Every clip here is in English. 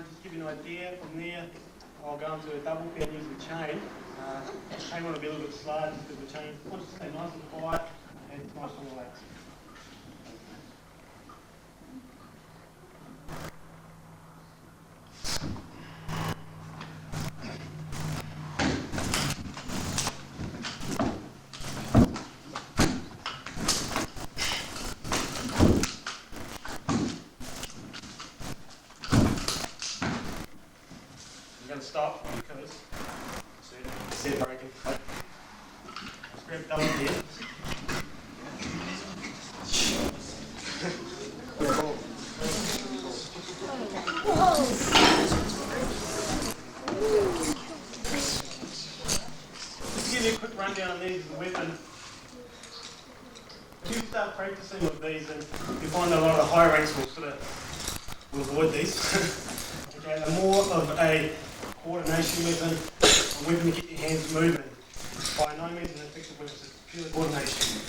just give you an idea. From there, I'll go into a double fan using the chain. The chain want to be a little bit slow just because the chain wants to stay nice and quiet and nice and relaxed. I'm going to stop because it's breaking. Let's grab double here. Just to give you a quick rundown on these as a weapon. If you start practicing with these, and you find that a lot of the higher ranks will avoid these. Okay, they're more of a coordination weapon, a weapon to get your hands moving. By no means an effective weapon, it's purely coordination.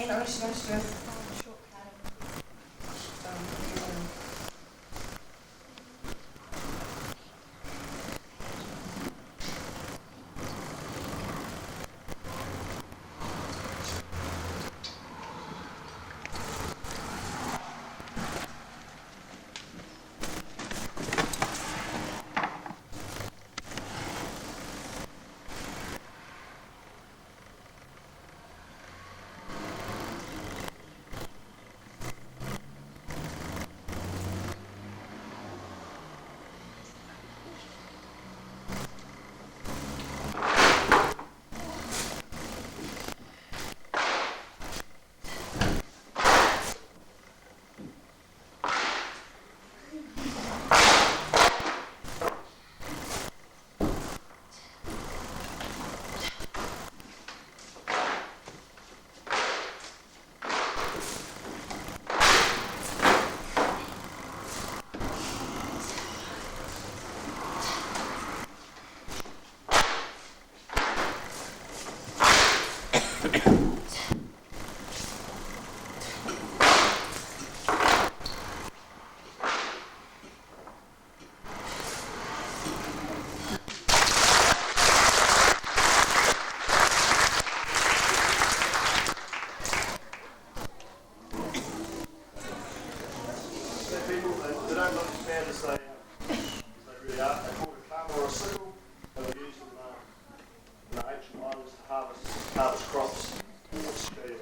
And I'm just going to do a shortcut of People, they don't look as bad as they really are. They're called a carver or a sickle. They were used in the ancient islands to harvest crops. I'll just show you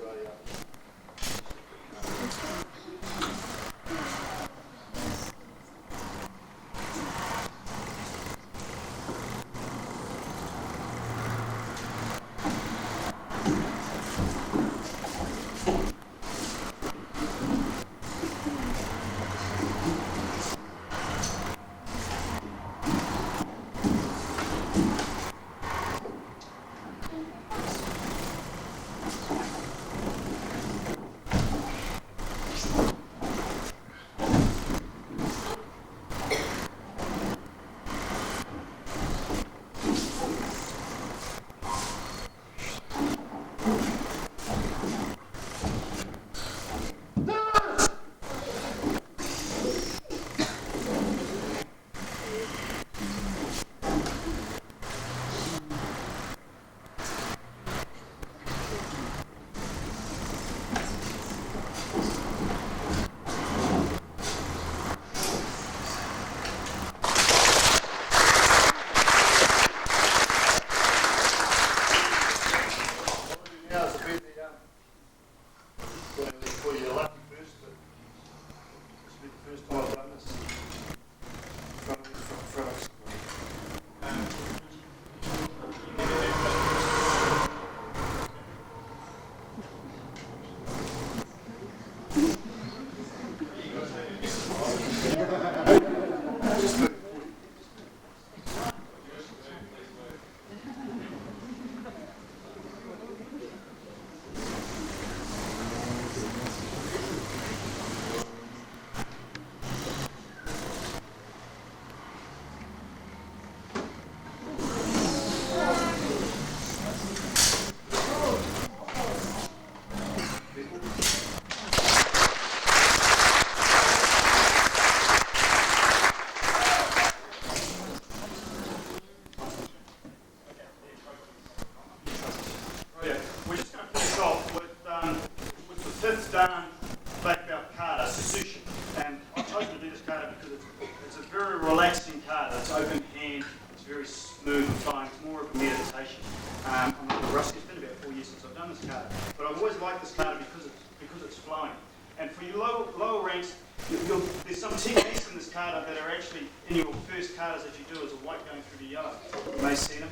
kata. It's open hand, it's very smooth flying, it's more of a meditation. I'm a little rusty, it's been about 4 years since I've done this kata, but I've always liked this kata because it's flowing. And for your lower ranks, there's some techniques in this kata that are actually in your first katas that you do as a white going through the yellow. You may see them.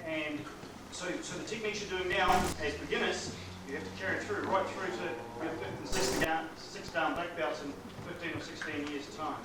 And so the techniques you're doing now as beginners, you have to carry through right through to your fifth and sixth dan black belts in 15 or 16 years' time.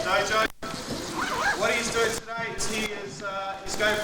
Jojo, what he's doing today is he's going